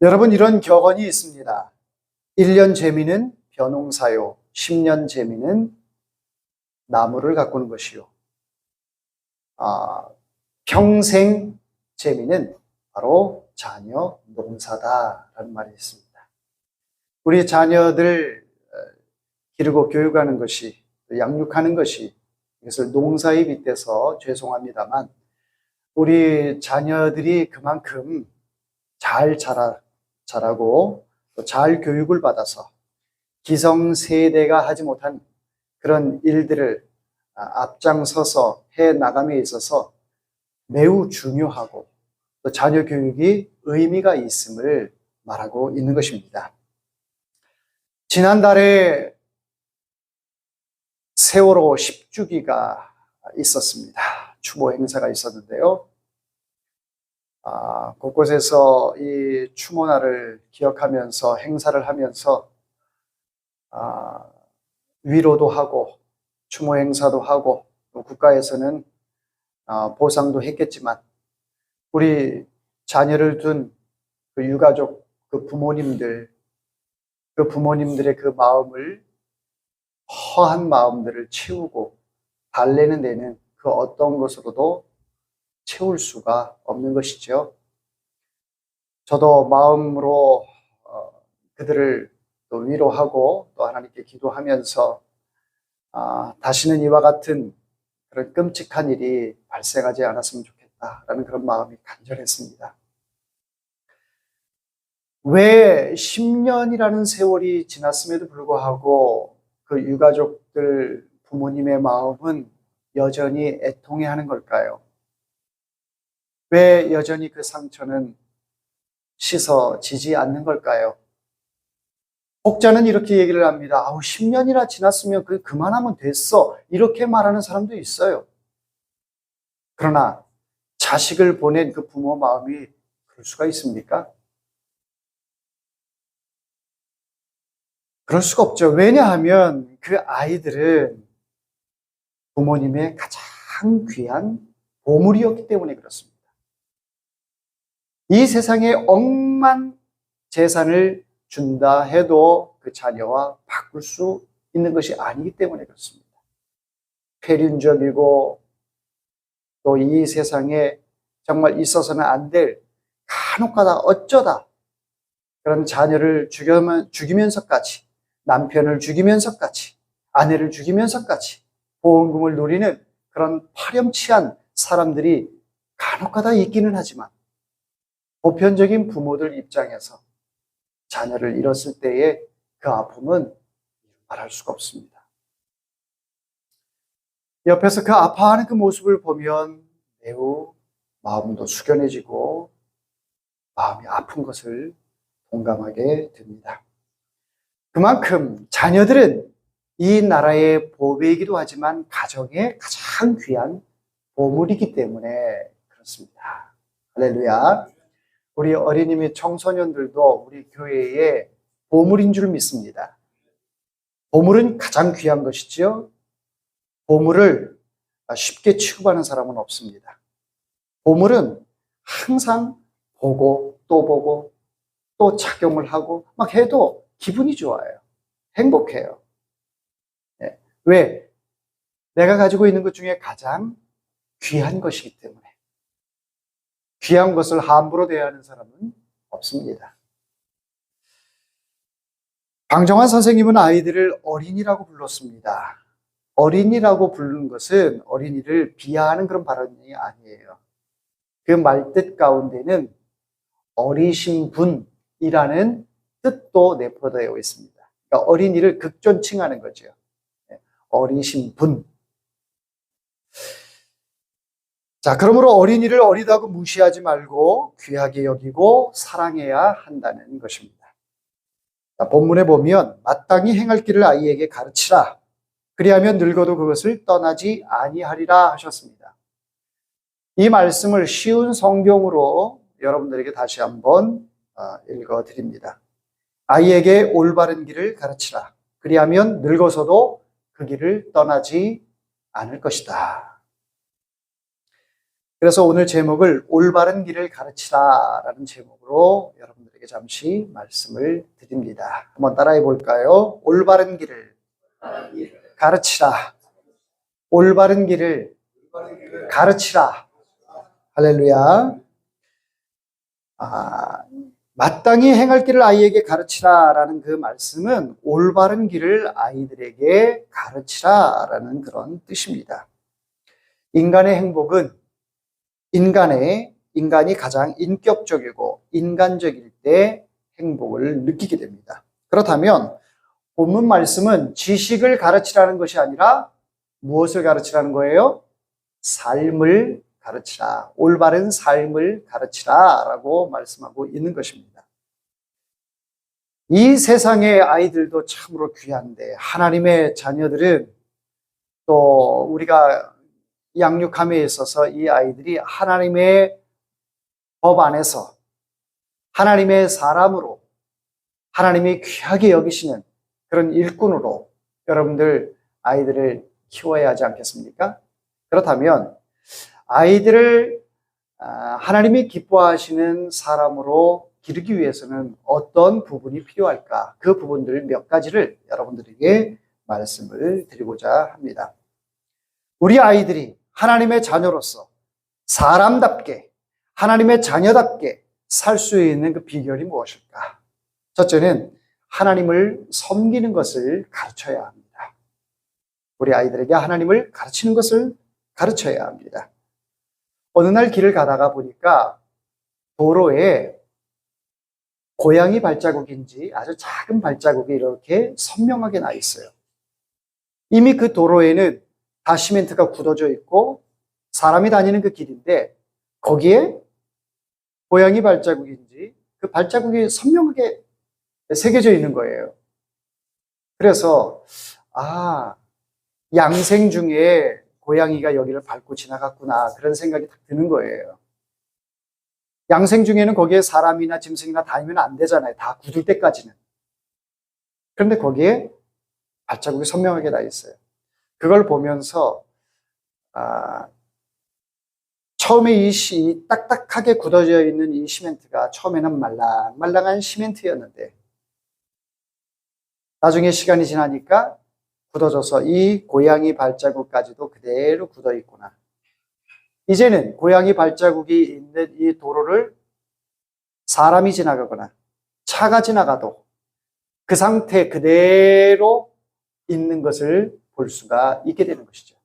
여러분, 이런 격언이 있습니다. 1년 재미는 벼농사요, 10년 재미는 나무를 가꾸는 것이요. 평생 재미는 바로 자녀 농사다라는 말이 있습니다. 우리 자녀들 기르고 교육하는 것이, 양육하는 것이, 이것을 농사에 빗대서 죄송합니다만 우리 자녀들이 그만큼 잘 자라고 또 잘 교육을 받아서 기성세대가 하지 못한 그런 일들을 앞장서서 해 나감에 있어서 매우 중요하고 또 자녀 교육이 의미가 있음을 말하고 있는 것입니다. 지난달에 세월호 10주기가 있었습니다. 추모 행사가 있었는데요. 곳곳에서 이 추모날을 기억하면서 행사를 하면서 위로도 하고 추모 행사도 하고 또 국가에서는 보상도 했겠지만 우리 자녀를 둔 그 유가족, 그 부모님들의 그 마음을, 허한 마음들을 채우고 달래는 데는 그 어떤 것으로도 채울 수가 없는 것이죠. 저도 마음으로 그들을 또 위로하고 또 하나님께 기도하면서 다시는 이와 같은 그런 끔찍한 일이 발생하지 않았으면 좋겠다라는 그런 마음이 간절했습니다. 왜 10년이라는 세월이 지났음에도 불구하고 그 유가족들, 부모님의 마음은 여전히 애통해하는 걸까요? 왜 여전히 그 상처는 씻어지지 않는 걸까요? 혹자는 이렇게 얘기를 합니다. 10년이나 지났으면 그만하면 됐어. 이렇게 말하는 사람도 있어요. 그러나 자식을 보낸 그 부모 마음이 그럴 수가 있습니까? 그럴 수가 없죠. 왜냐하면 그 아이들은 부모님의 가장 귀한 보물이었기 때문에 그렇습니다. 이 세상에 억만 재산을 준다 해도 그 자녀와 바꿀 수 있는 것이 아니기 때문에 그렇습니다. 폐륜적이고 또 이 세상에 정말 있어서는 안 될 간혹가다 어쩌다 그런 자녀를 죽이면서까지, 남편을 죽이면서까지, 아내를 죽이면서까지 보험금을 노리는 그런 파렴치한 사람들이 간혹가다 있기는 하지만 보편적인 부모들 입장에서 자녀를 잃었을 때의 그 아픔은 말할 수가 없습니다. 옆에서 그 아파하는 그 모습을 보면 매우 마음도 숙연해지고 마음이 아픈 것을 공감하게 됩니다. 그만큼 자녀들은 이 나라의 보배이기도 하지만 가정의 가장 귀한 보물이기 때문에 그렇습니다. 할렐루야. 우리 어린이 및 청소년들도 우리 교회의 보물인 줄 믿습니다. 보물은 가장 귀한 것이지요. 보물을 쉽게 취급하는 사람은 없습니다. 보물은 항상 보고 또 착용을 하고 막 해도 기분이 좋아요. 행복해요. 네. 왜? 내가 가지고 있는 것 중에 가장 귀한 것이기 때문에. 귀한 것을 함부로 대하는 사람은 없습니다. 방정환 선생님은 아이들을 어린이라고 불렀습니다. 어린이라고 부르는 것은 어린이를 비하하는 그런 발언이 아니에요. 그 말뜻 가운데는 어리신 분이라는 뜻도 내포되어 있습니다. 그러니까 어린이를 극존칭하는 거죠. 어리신 분. 자, 그러므로 어린이를 어리다고 무시하지 말고 귀하게 여기고 사랑해야 한다는 것입니다. 자, 본문에 보면 마땅히 행할 길을 아이에게 가르치라. 그리하면 늙어도 그것을 떠나지 아니하리라 하셨습니다. 이 말씀을 쉬운 성경으로 여러분들에게 다시 한번 읽어드립니다. 아이에게 올바른 길을 가르치라. 그리하면 늙어서도 그 길을 떠나지 않을 것이다. 그래서 오늘 제목을 올바른 길을 가르치라 라는 제목으로 여러분들에게 여러분들에게 잠시 말씀을 드립니다. 한번 따라해 볼까요? 올바른 길을 가르치라. 올바른 길을 가르치라. 할렐루야. 마땅히 행할 길을 아이에게 가르치라라는 그 말씀은 올바른 길을 아이들에게 가르치라라는 그런 뜻입니다. 인간의 행복은 인간이 가장 인격적이고 인간적일 때 행복을 느끼게 됩니다. 그렇다면 본문 말씀은 지식을 가르치라는 것이 아니라 무엇을 가르치라는 거예요? 삶을 가르치라. 올바른 삶을 가르치라 라고 말씀하고 있는 것입니다. 이 세상의 아이들도 참으로 귀한데 하나님의 자녀들은 또 우리가 양육함에 있어서 이 아이들이 하나님의 법 안에서 하나님의 사람으로 하나님이 귀하게 여기시는 그런 일꾼으로 여러분들 아이들을 키워야 하지 않겠습니까? 그렇다면 아이들을 하나님이 기뻐하시는 사람으로 기르기 위해서는 어떤 부분이 필요할까? 그 부분들 몇 가지를 여러분들에게 말씀을 드리고자 합니다. 우리 아이들이 하나님의 자녀로서 사람답게 하나님의 자녀답게 살 수 있는 그 비결이 무엇일까? 첫째는 하나님을 섬기는 것을 가르쳐야 합니다. 우리 아이들에게 하나님을 가르치는 것을 가르쳐야 합니다. 어느 날 길을 가다가 보니까 도로에 고양이 발자국인지 아주 작은 발자국이 이렇게 선명하게 나 있어요. 이미 그 도로에는 다 시멘트가 굳어져 있고 사람이 다니는 그 길인데 거기에 고양이 발자국인지 그 발자국이 선명하게 새겨져 있는 거예요. 그래서 양생 중에 고양이가 여기를 밟고 지나갔구나 그런 생각이 딱 드는 거예요. 양생 중에는 거기에 사람이나 짐승이나 다니면 안 되잖아요. 다 굳을 때까지는. 그런데 거기에 발자국이 선명하게 나 있어요. 그걸 보면서 처음에 이 딱딱하게 굳어져 있는 이 시멘트가 처음에는 말랑말랑한 시멘트였는데 나중에 시간이 지나니까 굳어져서 이 고양이 발자국까지도 그대로 굳어 있구나. 이제는 고양이 발자국이 있는 이 도로를 사람이 지나가거나 차가 지나가도 그 상태 그대로 있는 것을 볼 수가 있게 되는 것이죠.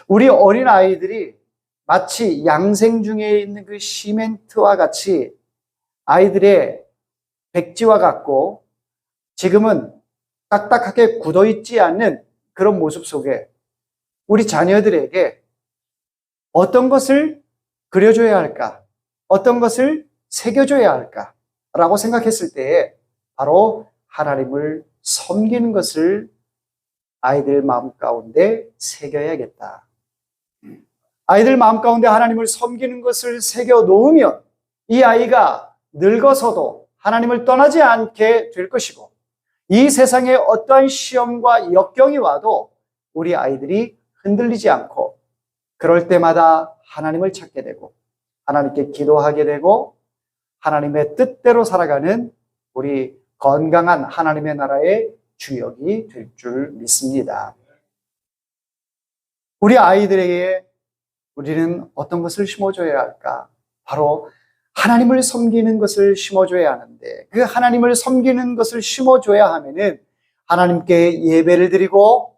우리 어린 아이들이 마치 양생 중에 있는 그 시멘트와 같이 아이들의 백지와 같고 지금은 딱딱하게 굳어 있지 않는 그런 모습 속에 우리 자녀들에게 어떤 것을 그려줘야 할까? 어떤 것을 새겨줘야 할까? 라고 생각했을 때에 바로 하나님을 섬기는 것을 아이들 마음 가운데 새겨야겠다. 아이들 마음 가운데 하나님을 섬기는 것을 새겨 놓으면 이 아이가 늙어서도 하나님을 떠나지 않게 될 것이고 이 세상에 어떠한 시험과 역경이 와도 우리 아이들이 흔들리지 않고 그럴 때마다 하나님을 찾게 되고 하나님께 기도하게 되고 하나님의 뜻대로 살아가는 우리 건강한 하나님의 나라의 주역이 될 줄 믿습니다. 우리 아이들에게 우리는 어떤 것을 심어줘야 할까? 바로 하나님을 섬기는 것을 심어줘야 하는데 그 하나님을 섬기는 것을 심어줘야 하면은 하나님께 예배를 드리고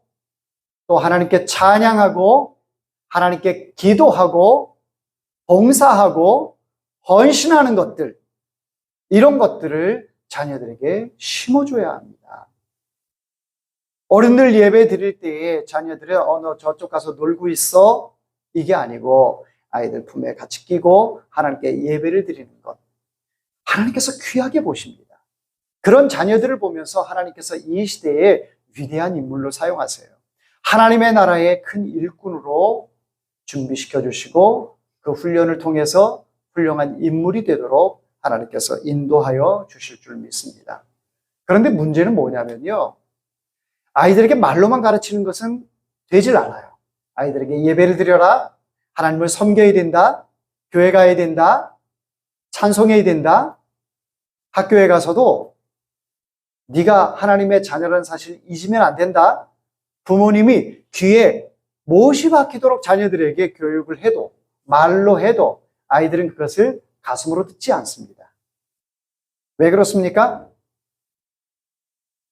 또 하나님께 찬양하고 하나님께 기도하고 봉사하고 헌신하는 것들 이런 것들을 자녀들에게 심어줘야 합니다. 어른들 예배 드릴 때에 자녀들은 너 저쪽 가서 놀고 있어 이게 아니고 아이들 품에 같이 끼고 하나님께 예배를 드리는 것 하나님께서 귀하게 보십니다. 그런 자녀들을 보면서 하나님께서 이 시대에 위대한 인물로 사용하세요. 하나님의 나라의 큰 일꾼으로 준비시켜 주시고 그 훈련을 통해서 훌륭한 인물이 되도록 하나님께서 인도하여 주실 줄 믿습니다. 그런데 문제는 뭐냐면요. 아이들에게 말로만 가르치는 것은 되질 않아요. 아이들에게 예배를 드려라. 하나님을 섬겨야 된다. 교회 가야 된다. 찬송해야 된다. 학교에 가서도 네가 하나님의 자녀라는 사실을 잊으면 안 된다. 부모님이 귀에 못이 박히도록 자녀들에게 교육을 해도, 말로 해도 아이들은 그것을 가슴으로 듣지 않습니다. 왜 그렇습니까?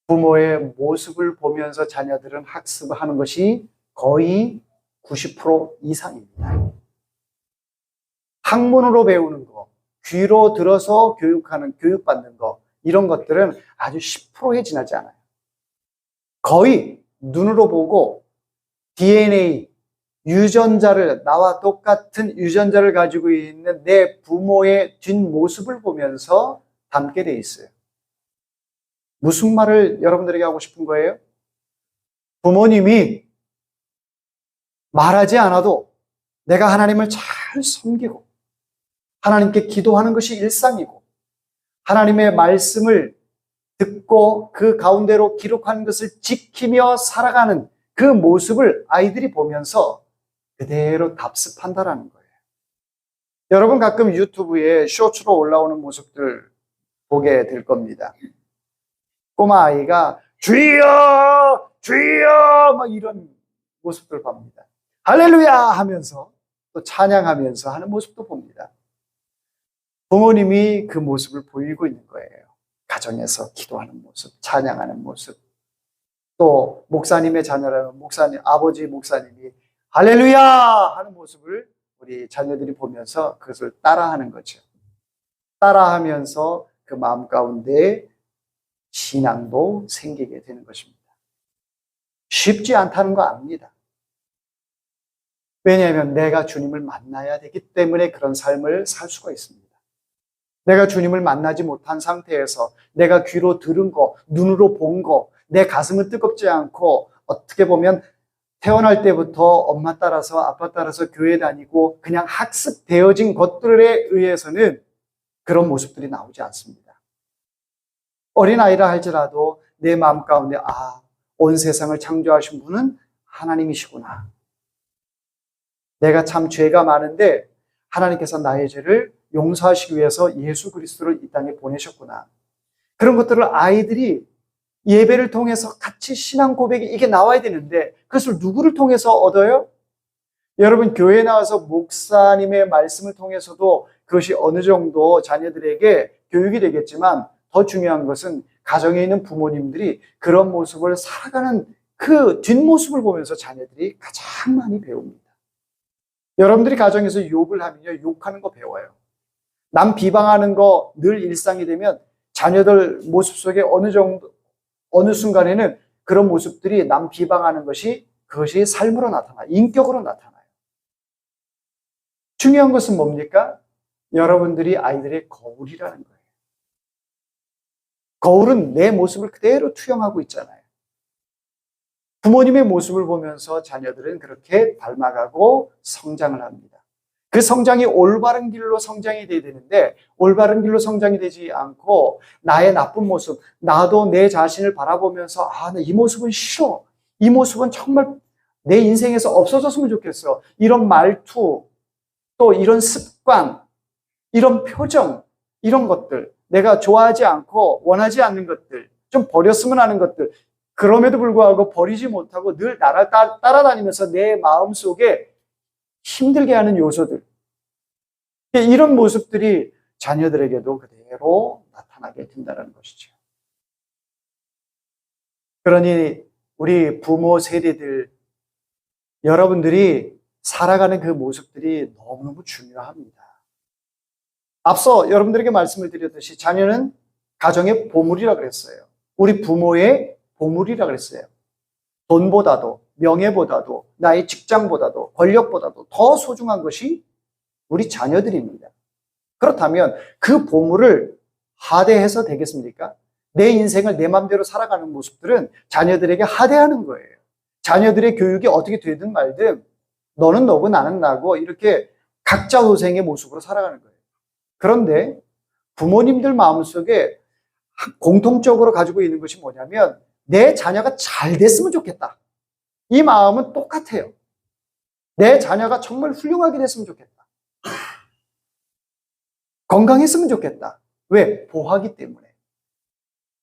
부모의 모습을 보면서 자녀들은 학습하는 것이 거의 90% 이상입니다. 학문으로 배우는 거, 귀로 들어서 교육받는 거, 이런 것들은 아주 10%에 지나지 않아요. 거의 눈으로 보고 DNA, 유전자를, 나와 똑같은 유전자를 가지고 있는 내 부모의 뒷모습을 보면서 닮게 돼 있어요. 무슨 말을 여러분들에게 하고 싶은 거예요? 부모님이 말하지 않아도 내가 하나님을 잘 섬기고 하나님께 기도하는 것이 일상이고 하나님의 말씀을 듣고 그 가운데로 기록한 것을 지키며 살아가는 그 모습을 아이들이 보면서 그대로 답습한다라는 거예요. 여러분 가끔 유튜브에 쇼츠로 올라오는 모습들 보게 될 겁니다. 꼬마 아이가 주여 주여 막 이런 모습들 봅니다. 할렐루야 하면서 또 찬양하면서 하는 모습도 봅니다. 부모님이 그 모습을 보이고 있는 거예요. 가정에서 기도하는 모습, 찬양하는 모습. 또 목사님의 자녀라면 아버지 목사님이 할렐루야 하는 모습을 우리 자녀들이 보면서 그것을 따라하는 거죠. 따라하면서 그 마음 가운데 신앙도 생기게 되는 것입니다. 쉽지 않다는 거 압니다. 왜냐하면 내가 주님을 만나야 되기 때문에 그런 삶을 살 수가 있습니다. 내가 주님을 만나지 못한 상태에서 내가 귀로 들은 거, 눈으로 본 거, 내 가슴은 뜨겁지 않고 어떻게 보면 태어날 때부터 엄마 따라서 아빠 따라서 교회 다니고 그냥 학습되어진 것들에 의해서는 그런 모습들이 나오지 않습니다. 어린아이라 할지라도 내 마음 가운데 온 세상을 창조하신 분은 하나님이시구나. 내가 참 죄가 많은데 하나님께서 나의 죄를 용서하시기 위해서 예수 그리스도를 이 땅에 보내셨구나. 그런 것들을 아이들이 예배를 통해서 같이 신앙 고백이 이게 나와야 되는데 그것을 누구를 통해서 얻어요? 여러분 교회에 나와서 목사님의 말씀을 통해서도 그것이 어느 정도 자녀들에게 교육이 되겠지만 더 중요한 것은 가정에 있는 부모님들이 그런 모습을 살아가는 그 뒷모습을 보면서 자녀들이 가장 많이 배웁니다. 여러분들이 가정에서 욕을 하면요, 욕하는 거 배워요. 남 비방하는 거 늘 일상이 되면 자녀들 모습 속에 어느 순간에는 그런 모습들이 남 비방하는 그것이 삶으로 나타나요. 인격으로 나타나요. 중요한 것은 뭡니까? 여러분들이 아이들의 거울이라는 거예요. 거울은 내 모습을 그대로 투영하고 있잖아요. 부모님의 모습을 보면서 자녀들은 그렇게 닮아가고 성장을 합니다. 그 성장이 올바른 길로 성장이 돼야 되는데 올바른 길로 성장이 되지 않고 나의 나쁜 모습, 나도 내 자신을 바라보면서 나 이 모습은 싫어. 이 모습은 정말 내 인생에서 없어졌으면 좋겠어. 이런 말투, 또 이런 습관, 이런 표정, 이런 것들, 내가 좋아하지 않고 원하지 않는 것들, 좀 버렸으면 하는 것들, 그럼에도 불구하고 버리지 못하고 늘 나를 따라다니면서 내 마음속에 힘들게 하는 요소들, 이런 모습들이 자녀들에게도 그대로 나타나게 된다는 것이죠. 그러니 우리 부모 세대들, 여러분들이 살아가는 그 모습들이 너무너무 중요합니다. 앞서 여러분들에게 말씀을 드렸듯이 자녀는 가정의 보물이라 그랬어요. 우리 부모의 보물이라 그랬어요. 돈보다도, 명예보다도, 나의 직장보다도, 권력보다도 더 소중한 것이 우리 자녀들입니다. 그렇다면 그 보물을 하대해서 되겠습니까? 내 인생을 내 마음대로 살아가는 모습들은 자녀들에게 하대하는 거예요. 자녀들의 교육이 어떻게 되든 말든 너는 너고 나는 나고 이렇게 각자 도생의 모습으로 살아가는 거예요. 그런데 부모님들 마음속에 공통적으로 가지고 있는 것이 뭐냐면 내 자녀가 잘 됐으면 좋겠다. 이 마음은 똑같아요. 내 자녀가 정말 훌륭하게 됐으면 좋겠다. 건강했으면 좋겠다. 왜? 보호하기 때문에.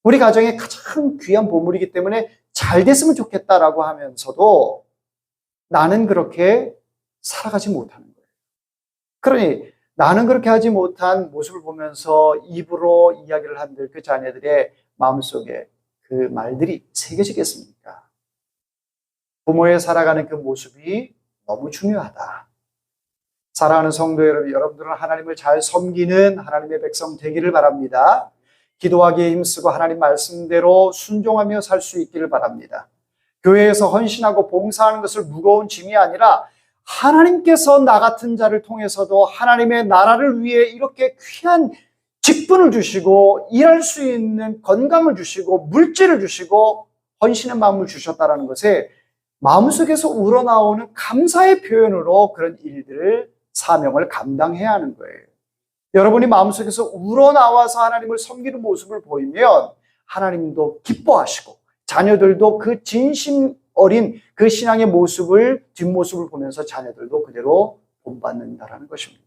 우리 가정의 가장 귀한 보물이기 때문에 잘 됐으면 좋겠다라고 하면서도 나는 그렇게 살아가지 못하는 거예요. 그러니 나는 그렇게 하지 못한 모습을 보면서 입으로 이야기를 한들 그 자녀들의 마음속에 그 말들이 새겨지겠습니까? 부모의 살아가는 그 모습이 너무 중요하다. 사랑하는 성도 여러분, 여러분들은 하나님을 잘 섬기는 하나님의 백성 되기를 바랍니다. 기도하기에 힘쓰고 하나님 말씀대로 순종하며 살 수 있기를 바랍니다. 교회에서 헌신하고 봉사하는 것을 무거운 짐이 아니라 하나님께서 나 같은 자를 통해서도 하나님의 나라를 위해 이렇게 귀한 직분을 주시고 일할 수 있는 건강을 주시고 물질을 주시고 헌신의 마음을 주셨다는 것에 마음속에서 우러나오는 감사의 표현으로 그런 일들을 사명을 감당해야 하는 거예요. 여러분이 마음속에서 우러나와서 하나님을 섬기는 모습을 보이면 하나님도 기뻐하시고 자녀들도 그 진심 어린 그 신앙의 모습을 뒷모습을 보면서 자녀들도 그대로 본받는다라는 것입니다.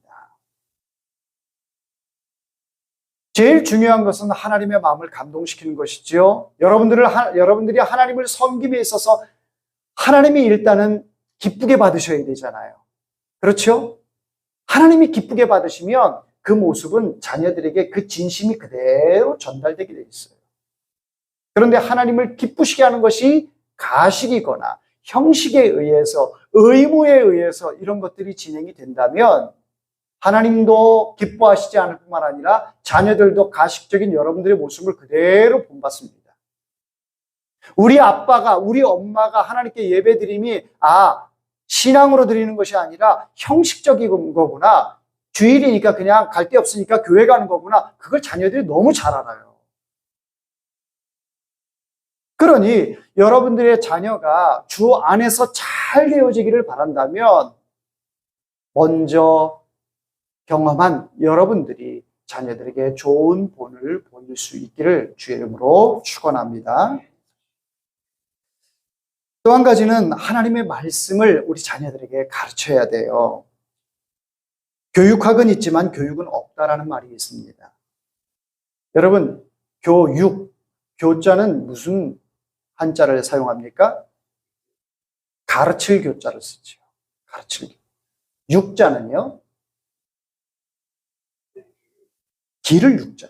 제일 중요한 것은 하나님의 마음을 감동시키는 것이죠. 여러분들이 하나님을 섬김에 있어서 하나님이 일단은 기쁘게 받으셔야 되잖아요. 그렇죠? 하나님이 기쁘게 받으시면 그 모습은 자녀들에게 그 진심이 그대로 전달되게 돼 있어요. 그런데 하나님을 기쁘시게 하는 것이 가식이거나 형식에 의해서 의무에 의해서 이런 것들이 진행이 된다면 하나님도 기뻐하시지 않을 뿐만 아니라 자녀들도 가식적인 여러분들의 모습을 그대로 본받습니다. 우리 아빠가, 우리 엄마가 하나님께 예배드림이 신앙으로 드리는 것이 아니라 형식적인 거구나. 주일이니까 그냥 갈 데 없으니까 교회 가는 거구나. 그걸 자녀들이 너무 잘 알아요. 그러니 여러분들의 자녀가 주 안에서 잘 되어지기를 바란다면 먼저 경험한 여러분들이 자녀들에게 좋은 본을 보일 수 있기를 주의 이름으로 축원합니다. 또 한 가지는 하나님의 말씀을 우리 자녀들에게 가르쳐야 돼요. 교육학은 있지만 교육은 없다라는 말이 있습니다. 여러분, 교자는 무슨 한자를 사용합니까? 가르칠 교자를 쓰죠. 가르칠 교. 육자는요? 기를 육자.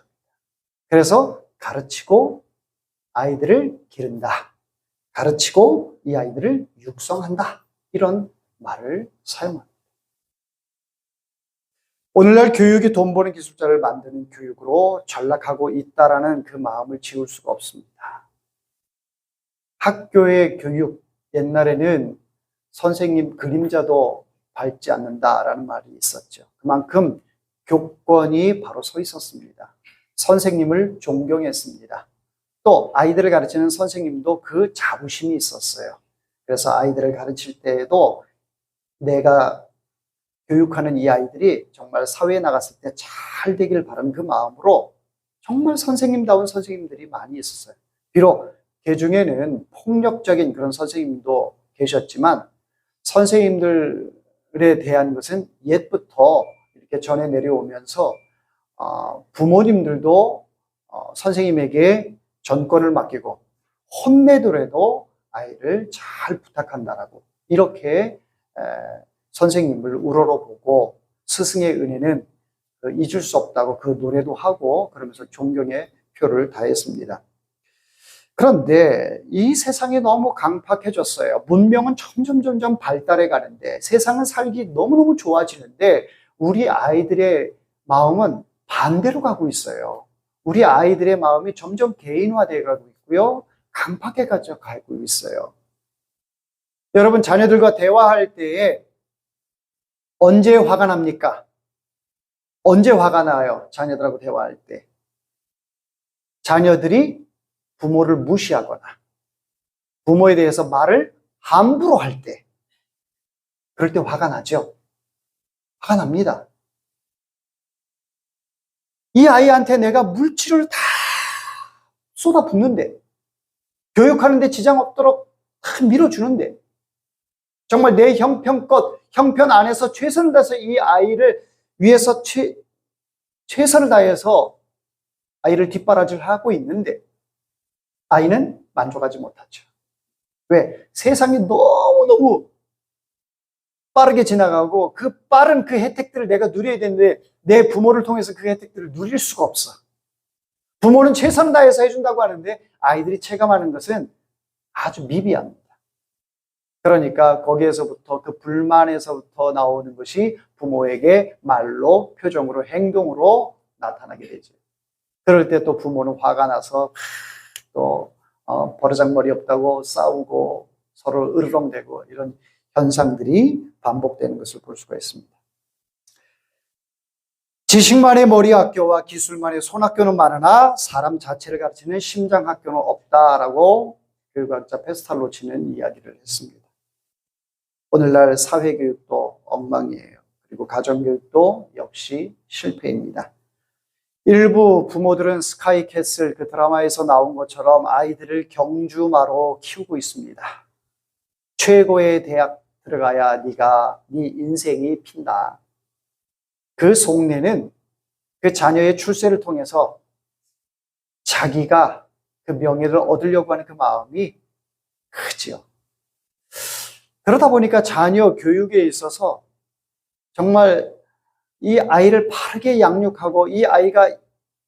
그래서 가르치고 아이들을 기른다. 가르치고 이 아이들을 육성한다. 이런 말을 사용합니다. 오늘날 교육이 돈 버는 기술자를 만드는 교육으로 전락하고 있다라는 그 마음을 지울 수가 없습니다. 학교의 교육, 옛날에는 선생님 그림자도 밟지 않는다라는 말이 있었죠. 그만큼 교권이 바로 서 있었습니다. 선생님을 존경했습니다. 또 아이들을 가르치는 선생님도 그 자부심이 있었어요. 그래서 아이들을 가르칠 때에도 내가 교육하는 이 아이들이 정말 사회에 나갔을 때 잘 되길 바라는 그 마음으로 정말 선생님다운 선생님들이 많이 있었어요. 비록 그 중에는 폭력적인 그런 선생님도 계셨지만 선생님들에 대한 것은 옛부터 이렇게 전해 내려오면서 부모님들도 선생님에게 전권을 맡기고 혼내더라도 아이를 잘 부탁한다라고 이렇게 선생님을 우러러보고 스승의 은혜는 잊을 수 없다고 그 노래도 하고 그러면서 존경의 표를 다했습니다. 그런데 이 세상이 너무 강팍해졌어요. 문명은 점점 발달해 가는데 세상은 살기 너무너무 좋아지는데 우리 아이들의 마음은 반대로 가고 있어요. 우리 아이들의 마음이 점점 개인화되어 가고 있고요. 강팍해져 가고 있어요. 여러분 자녀들과 대화할 때에 언제 화가 납니까? 언제 화가 나요? 자녀들하고 대화할 때. 자녀들이 부모를 무시하거나 부모에 대해서 말을 함부로 할 때 그럴 때 화가 나죠? 화가 납니다. 이 아이한테 내가 물질을 다 쏟아붓는데 교육하는데 지장 없도록 다 밀어주는데 정말 내 형편 안에서 최선을 다해서 이 아이를 위해서 최선을 다해서 아이를 뒷바라지하고 있는데 아이는 만족하지 못하죠. 왜? 세상이 너무너무 빠르게 지나가고 그 빠른 그 혜택들을 내가 누려야 되는데 내 부모를 통해서 그 혜택들을 누릴 수가 없어. 부모는 최선을 다해서 해준다고 하는데 아이들이 체감하는 것은 아주 미비합니다. 그러니까 거기에서부터 그 불만에서부터 나오는 것이 부모에게 말로, 표정으로, 행동으로 나타나게 되죠. 그럴 때 또 부모는 화가 나서 또 버르장머리 없다고 싸우고 서로 으르렁대고 이런 현상들이 반복되는 것을 볼 수가 있습니다. 지식만의 머리 학교와 기술만의 손 학교는 많으나 사람 자체를 가르치는 심장 학교는 없다라고 교육학자 페스탈로치는 이야기를 했습니다. 오늘날 사회교육도 엉망이에요. 그리고 가정교육도 역시 실패입니다. 일부 부모들은 스카이캐슬 그 드라마에서 나온 것처럼 아이들을 경주마로 키우고 있습니다. 최고의 대학 들어가야 네 인생이 핀다. 그 속내는 그 자녀의 출세를 통해서 자기가 그 명예를 얻으려고 하는 그 마음이 크지요. 그러다 보니까 자녀 교육에 있어서 정말 이 아이를 바르게 양육하고 이 아이가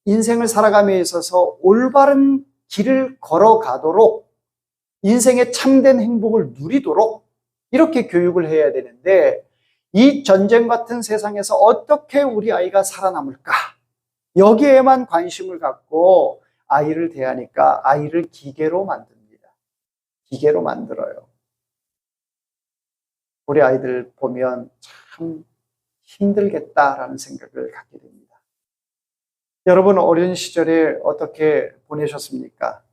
인생을 살아감에 있어서 올바른 길을 걸어가도록 인생의 참된 행복을 누리도록 이렇게 교육을 해야 되는데 이 전쟁 같은 세상에서 어떻게 우리 아이가 살아남을까? 여기에만 관심을 갖고 아이를 대하니까 아이를 기계로 만듭니다. 기계로 만들어요. 우리 아이들 보면 참 힘들겠다라는 생각을 갖게 됩니다. 여러분 어린 시절에 어떻게 보내셨습니까?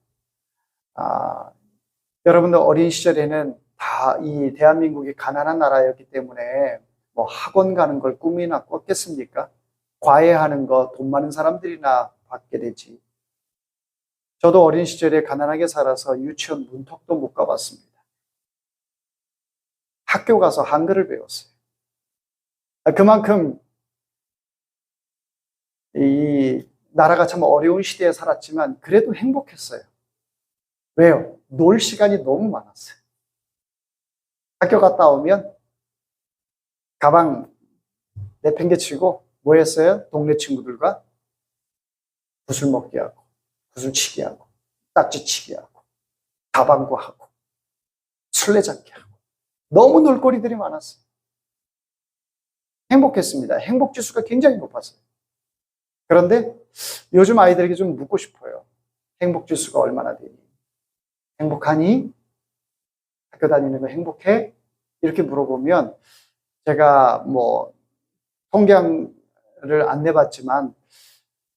여러분들 어린 시절에는 다 이 대한민국이 가난한 나라였기 때문에 뭐 학원 가는 걸 꿈이나 꿨겠습니까? 과외하는 거 돈 많은 사람들이나 받게 되지. 저도 어린 시절에 가난하게 살아서 유치원 문턱도 못 가봤습니다. 학교 가서 한글을 배웠어요. 그만큼 이 나라가 참 어려운 시대에 살았지만 그래도 행복했어요. 왜요? 놀 시간이 너무 많았어요. 학교 갔다 오면 가방 내팽개치고 뭐 했어요? 동네 친구들과 구슬 먹기 하고 구슬치기 하고 딱지치기 하고 다방구 하고 술래잡기 하고 너무 놀거리들이 많았어요. 행복했습니다. 행복지수가 굉장히 높았어요. 그런데 요즘 아이들에게 좀 묻고 싶어요. 행복지수가 얼마나 되니? 행복하니? 학교 다니는 거 행복해? 이렇게 물어보면 제가 뭐 통계를 안 내봤지만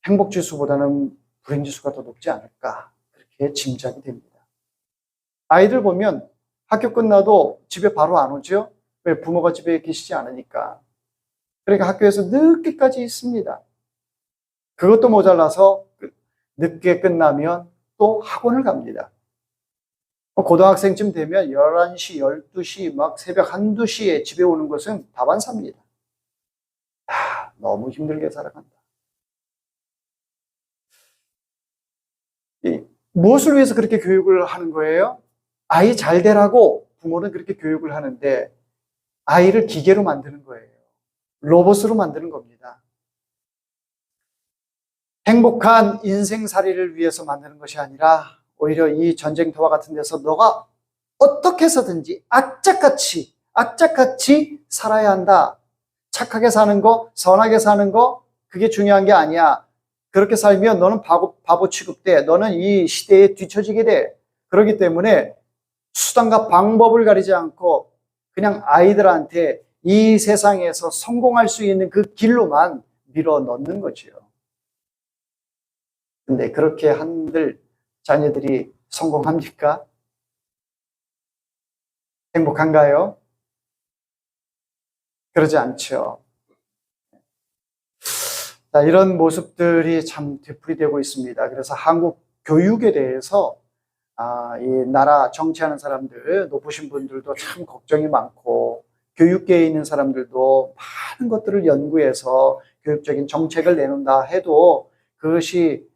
행복지수보다는 불행지수가 더 높지 않을까 그렇게 짐작이 됩니다. 아이들 보면 학교 끝나도 집에 바로 안 오죠? 왜? 부모가 집에 계시지 않으니까. 그러니까 학교에서 늦게까지 있습니다. 그것도 모자라서 늦게 끝나면 또 학원을 갑니다. 고등학생쯤 되면 11시, 12시, 막 새벽 1, 2시에 집에 오는 것은 다반사입니다. 너무 힘들게 살아간다. 무엇을 위해서 그렇게 교육을 하는 거예요? 아이 잘 되라고 부모는 그렇게 교육을 하는데 아이를 기계로 만드는 거예요. 로봇으로 만드는 겁니다. 행복한 인생살이를 위해서 만드는 것이 아니라 오히려 이 전쟁터와 같은 데서 너가 어떻게 해서든지 악착같이 살아야 한다. 착하게 사는 거, 선하게 사는 거 그게 중요한 게 아니야. 그렇게 살면 너는 바보 취급돼. 너는 이 시대에 뒤처지게 돼. 그렇기 때문에 수단과 방법을 가리지 않고 그냥 아이들한테 이 세상에서 성공할 수 있는 그 길로만 밀어 넣는 거지요. 근데 그렇게 한들 자녀들이 성공합니까? 행복한가요? 그러지 않죠. 자, 이런 모습들이 참 되풀이되고 있습니다. 그래서 한국 교육에 대해서 이 나라 정치하는 사람들, 높으신 분들도 참 걱정이 많고 교육계에 있는 사람들도 많은 것들을 연구해서 교육적인 정책을 내놓는다 해도 그것이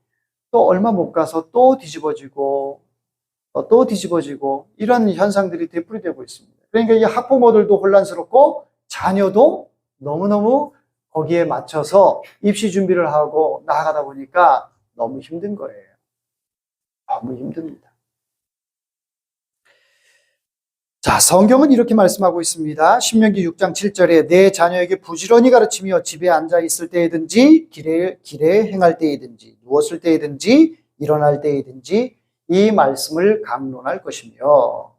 또 얼마 못 가서 또 뒤집어지고 또 뒤집어지고 이런 현상들이 되풀이되고 있습니다. 그러니까 이 학부모들도 혼란스럽고 자녀도 너무너무 거기에 맞춰서 입시 준비를 하고 나아가다 보니까 너무 힘든 거예요. 너무 힘듭니다. 자, 성경은 이렇게 말씀하고 있습니다. 신명기 6장 7절에 내 자녀에게 부지런히 가르치며 집에 앉아 있을 때이든지 길에 행할 때이든지 누웠을 때이든지 일어날 때이든지 이 말씀을 강론할 것이며,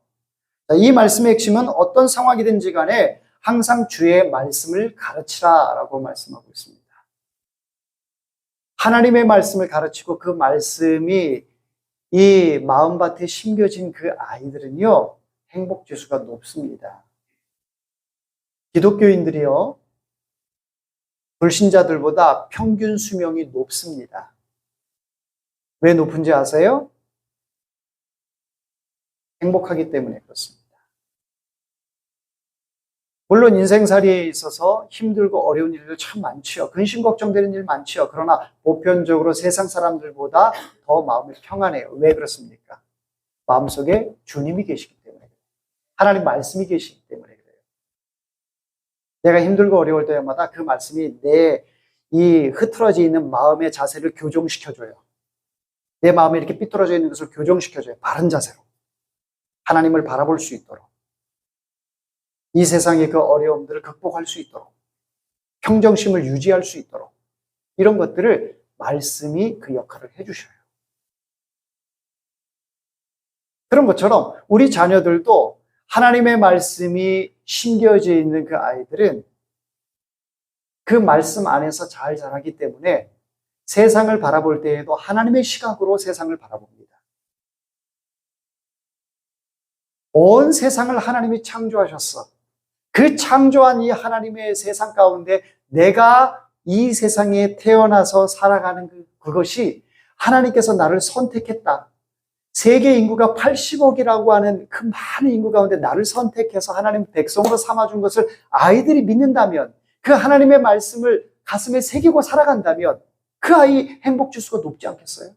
이 말씀의 핵심은 어떤 상황이든지 간에 항상 주의 말씀을 가르치라라고 말씀하고 있습니다. 하나님의 말씀을 가르치고 그 말씀이 이 마음밭에 심겨진 그 아이들은요, 행복 지수가 높습니다. 기독교인들이요, 불신자들보다 평균 수명이 높습니다. 왜 높은지 아세요? 행복하기 때문에 그렇습니다. 물론 인생살이에 있어서 힘들고 어려운 일들 참 많지요. 근심 걱정되는 일 많지요. 그러나 보편적으로 세상 사람들보다 더 마음이 평안해요. 왜 그렇습니까? 마음속에 주님이 계시기 때문에, 하나님 말씀이 계시기 때문에 그래요. 내가 힘들고 어려울 때마다 그 말씀이 내 이 흐트러져 있는 마음의 자세를 교정시켜줘요. 내 마음에 이렇게 삐뚤어져 있는 것을 교정시켜줘요. 바른 자세로. 하나님을 바라볼 수 있도록. 이 세상의 그 어려움들을 극복할 수 있도록. 평정심을 유지할 수 있도록. 이런 것들을 말씀이 그 역할을 해주셔요. 그런 것처럼 우리 자녀들도 하나님의 말씀이 심겨져 있는 그 아이들은 그 말씀 안에서 잘 자라기 때문에 세상을 바라볼 때에도 하나님의 시각으로 세상을 바라봅니다. 온 세상을 하나님이 창조하셨어. 그 창조한 이 하나님의 세상 가운데 내가 이 세상에 태어나서 살아가는 그것이 하나님께서 나를 선택했다. 세계 인구가 80억이라고 하는 그 많은 인구 가운데 나를 선택해서 하나님 백성으로 삼아준 것을 아이들이 믿는다면, 그 하나님의 말씀을 가슴에 새기고 살아간다면 그 아이 행복지수가 높지 않겠어요?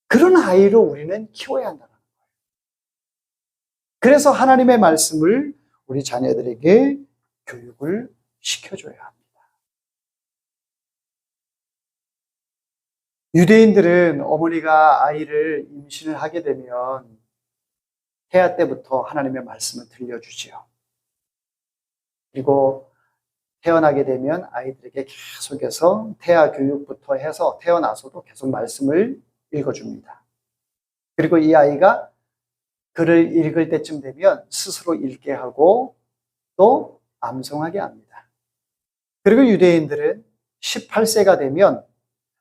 그런 아이로 우리는 키워야 한다는 거예요. 그래서 하나님의 말씀을 우리 자녀들에게 교육을 시켜줘야 합니다. 유대인들은 어머니가 아이를 임신을 하게 되면 태아 때부터 하나님의 말씀을 들려주지요. 그리고 태어나게 되면 아이들에게 계속해서 태아 교육부터 해서 태어나서도 계속 말씀을 읽어줍니다. 그리고 이 아이가 글을 읽을 때쯤 되면 스스로 읽게 하고 또 암송하게 합니다. 그리고 유대인들은 18세가 되면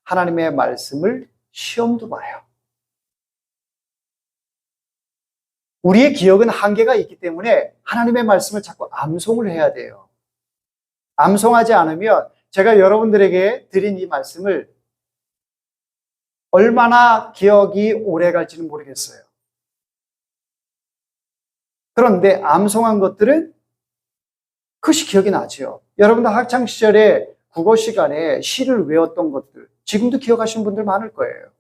하나님의 말씀을 시험도 봐요. 우리의 기억은 한계가 있기 때문에 하나님의 말씀을 자꾸 암송을 해야 돼요. 암송하지 않으면 제가 여러분들에게 드린 이 말씀을 얼마나 기억이 오래 갈지는 모르겠어요. 그런데 암송한 것들은 그것이 기억이 나죠. 여러분들 학창시절에 국어 시간에 시를 외웠던 것들 지금도 기억하시는 분들 많을 거예요.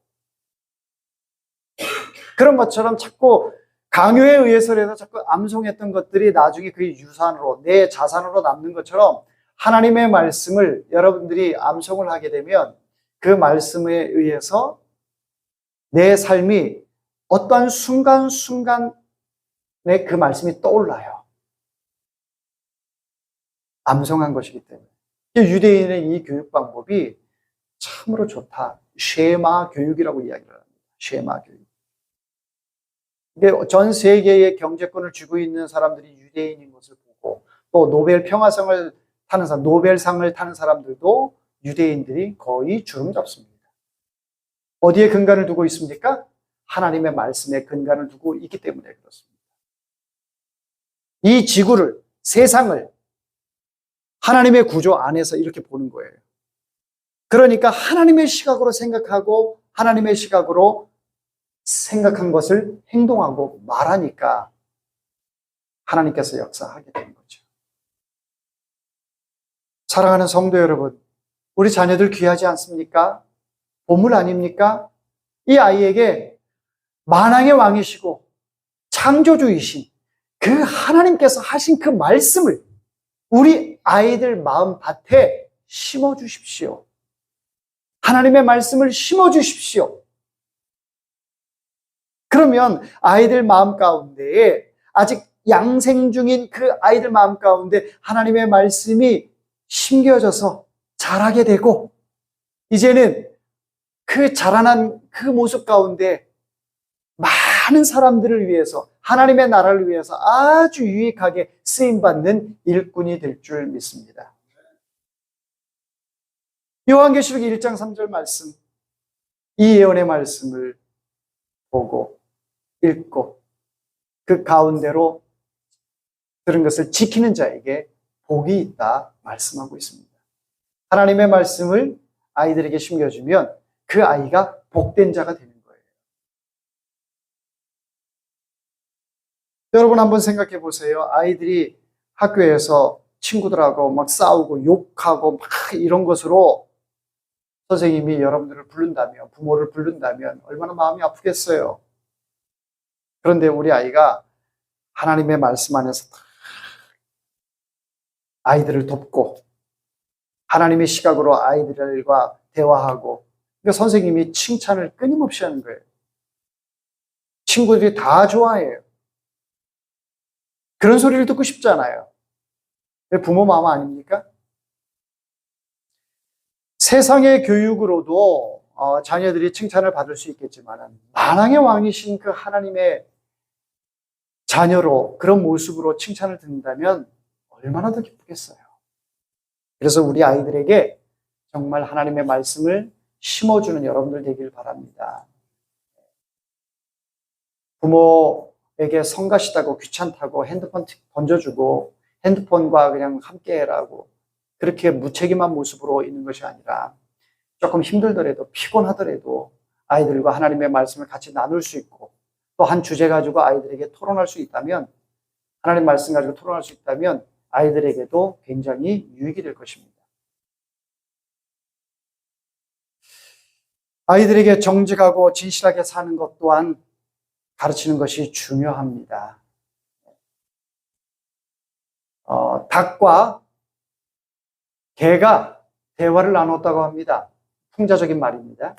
그런 것처럼 자꾸 강요에 의해서라도 자꾸 암송했던 것들이 나중에 그 유산으로 내 자산으로 남는 것처럼 하나님의 말씀을 여러분들이 암송을 하게 되면 그 말씀에 의해서 내 삶이 어떠한 순간순간에 그 말씀이 떠올라요. 암송한 것이기 때문에. 유대인의 이 교육 방법이 참으로 좋다. 쉐마 교육이라고 이야기를 합니다. 쉐마 교육. 전 세계의 경제권을 쥐고 있는 사람들이 유대인인 것을 보고, 또 노벨 평화상을 타는 사람, 노벨상을 타는 사람들도 유대인들이 거의 주름 잡습니다. 어디에 근간을 두고 있습니까? 하나님의 말씀에 근간을 두고 있기 때문에 그렇습니다. 이 지구를, 세상을 하나님의 구조 안에서 이렇게 보는 거예요. 그러니까 하나님의 시각으로 생각하고 하나님의 시각으로 생각한 것을 행동하고 말하니까 하나님께서 역사하게 되는 거죠. 사랑하는 성도 여러분, 우리 자녀들 귀하지 않습니까? 보물 아닙니까? 이 아이에게 만왕의 왕이시고 창조주이신 그 하나님께서 하신 그 말씀을 우리 아이들 마음밭에 심어주십시오. 하나님의 말씀을 심어주십시오. 그러면 아이들 마음 가운데에 아직 양생 중인 그 아이들 마음 가운데 하나님의 말씀이 심겨져서 자라게 되고, 이제는 그 자라난 그 모습 가운데 많은 사람들을 위해서, 하나님의 나라를 위해서 아주 유익하게 쓰임받는 일꾼이 될 줄 믿습니다. 요한계시록 1장 3절 말씀, 이 예언의 말씀을 보고 읽고 그 가운데로 들은 것을 지키는 자에게 복이 있다 말씀하고 있습니다. 하나님의 말씀을 아이들에게 심겨주면 그 아이가 복된 자가 되는 거예요. 여러분 한번 생각해 보세요. 아이들이 학교에서 친구들하고 막 싸우고 욕하고 막 이런 것으로 선생님이 여러분들을 부른다면, 부모를 부른다면 얼마나 마음이 아프겠어요. 그런데 우리 아이가 하나님의 말씀 안에서 아이들을 돕고 하나님의 시각으로 아이들과 대화하고, 그러니까 선생님이 칭찬을 끊임없이 하는 거예요. 친구들이 다 좋아해요. 그런 소리를 듣고 싶잖아요. 부모 마음 아닙니까? 세상의 교육으로도 자녀들이 칭찬을 받을 수 있겠지만 만왕의 왕이신 그 하나님의 자녀로 그런 모습으로 칭찬을 듣는다면 얼마나 더 기쁘겠어요. 그래서 우리 아이들에게 정말 하나님의 말씀을 심어주는 여러분들 되길 바랍니다. 부모에게 성가시다고 귀찮다고 핸드폰 던져주고 핸드폰과 그냥 함께해라고 그렇게 무책임한 모습으로 있는 것이 아니라 조금 힘들더라도 피곤하더라도 아이들과 하나님의 말씀을 같이 나눌 수 있고, 또 한 주제 가지고 아이들에게 토론할 수 있다면, 하나님 말씀 가지고 토론할 수 있다면 아이들에게도 굉장히 유익이 될 것입니다. 아이들에게 정직하고 진실하게 사는 것 또한 가르치는 것이 중요합니다. 닭과 개가 대화를 나눴다고 합니다. 풍자적인 말입니다.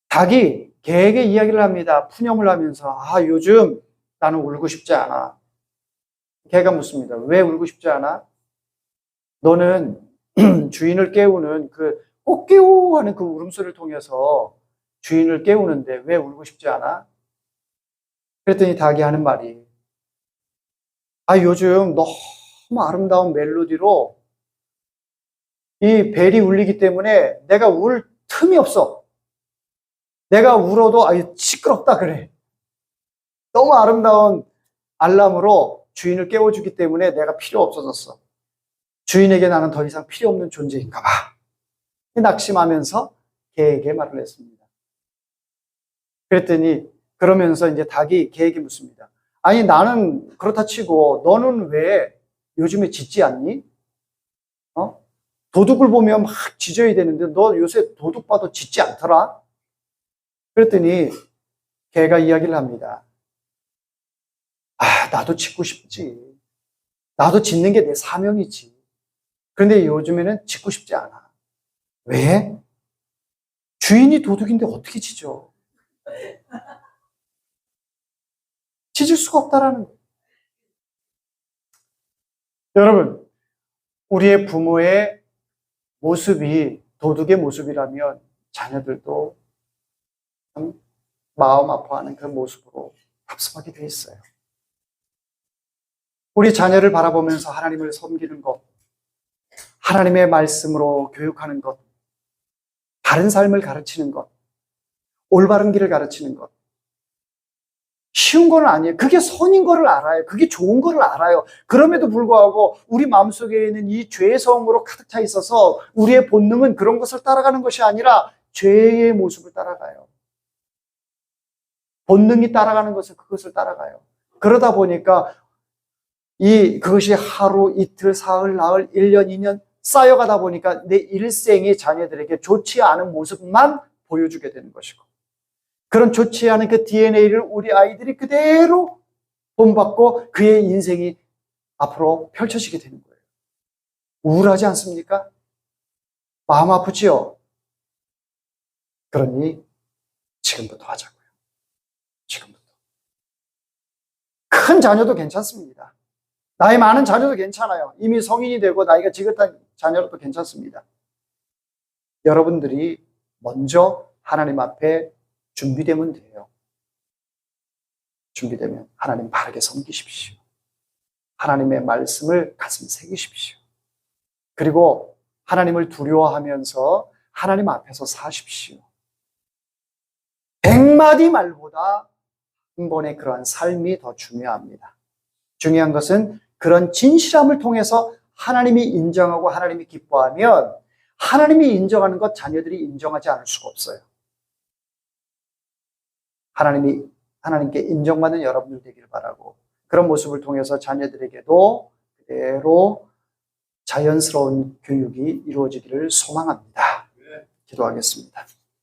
닭이 개에게 이야기를 합니다. 푸념을 하면서, 요즘 나는 울고 싶지 않아. 개가 묻습니다. 왜 울고 싶지 않아? 너는 주인을 깨우는 꼭 깨워 하는 그 울음소리를 통해서 주인을 깨우는데 왜 울고 싶지 않아? 그랬더니 닭이 하는 말이, 요즘 너무 아름다운 멜로디로 이 벨이 울리기 때문에 내가 울 틈이 없어. 내가 울어도 시끄럽다 그래. 너무 아름다운 알람으로 주인을 깨워주기 때문에 내가 필요 없어졌어. 주인에게 나는 더 이상 필요 없는 존재인가 봐. 낙심하면서 개에게 말을 했습니다. 그랬더니 그러면서 이제 닭이 개에게 묻습니다. 나는 그렇다 치고 너는 왜 요즘에 짖지 않니? 도둑을 보면 막 짖어야 되는데 너 요새 도둑 봐도 짖지 않더라? 그랬더니 개가 이야기를 합니다. 나도 짖고 싶지. 나도 짖는 게 내 사명이지. 그런데 요즘에는 짖고 싶지 않아. 왜? 주인이 도둑인데 어떻게 짖어? 짖을 수가 없다라는 거예요. 여러분, 우리의 부모의 모습이 도둑의 모습이라면 자녀들도 참 마음 아파하는 그 모습으로 답습하게 돼 있어요. 우리 자녀를 바라보면서 하나님을 섬기는 것, 하나님의 말씀으로 교육하는 것, 바른 삶을 가르치는 것, 올바른 길을 가르치는 것, 쉬운 건 아니에요. 그게 선인 거를 알아요. 그게 좋은 거를 알아요. 그럼에도 불구하고 우리 마음속에 있는 이 죄의 성으로 가득 차 있어서 우리의 본능은 그런 것을 따라가는 것이 아니라 죄의 모습을 따라가요. 본능이 따라가는 것은 그것을 따라가요. 그러다 보니까 그것이 하루, 이틀, 사흘, 나흘, 1년, 2년 쌓여가다 보니까 내 일생이 자녀들에게 좋지 않은 모습만 보여주게 되는 것이고, 그런 좋지 않은 그 DNA를 우리 아이들이 그대로 본받고 그의 인생이 앞으로 펼쳐지게 되는 거예요. 우울하지 않습니까? 마음 아프지요? 그러니 지금부터 하자고요. 지금부터. 큰 자녀도 괜찮습니다. 나이 많은 자녀도 괜찮아요. 이미 성인이 되고 나이가 지긋한 자녀도 괜찮습니다. 여러분들이 먼저 하나님 앞에 준비되면 돼요. 준비되면 하나님 바르게 섬기십시오. 하나님의 말씀을 가슴 새기십시오. 그리고 하나님을 두려워하면서 하나님 앞에서 사십시오. 100마디 말보다 한 번의 그러한 삶이 더 중요합니다. 중요한 것은 그런 진실함을 통해서 하나님이 인정하고 하나님이 기뻐하면 하나님이 인정하는 것 자녀들이 인정하지 않을 수가 없어요. 하나님께 인정받는 여러분들 되기를 바라고, 그런 모습을 통해서 자녀들에게도 그대로 자연스러운 교육이 이루어지기를 소망합니다. 기도하겠습니다.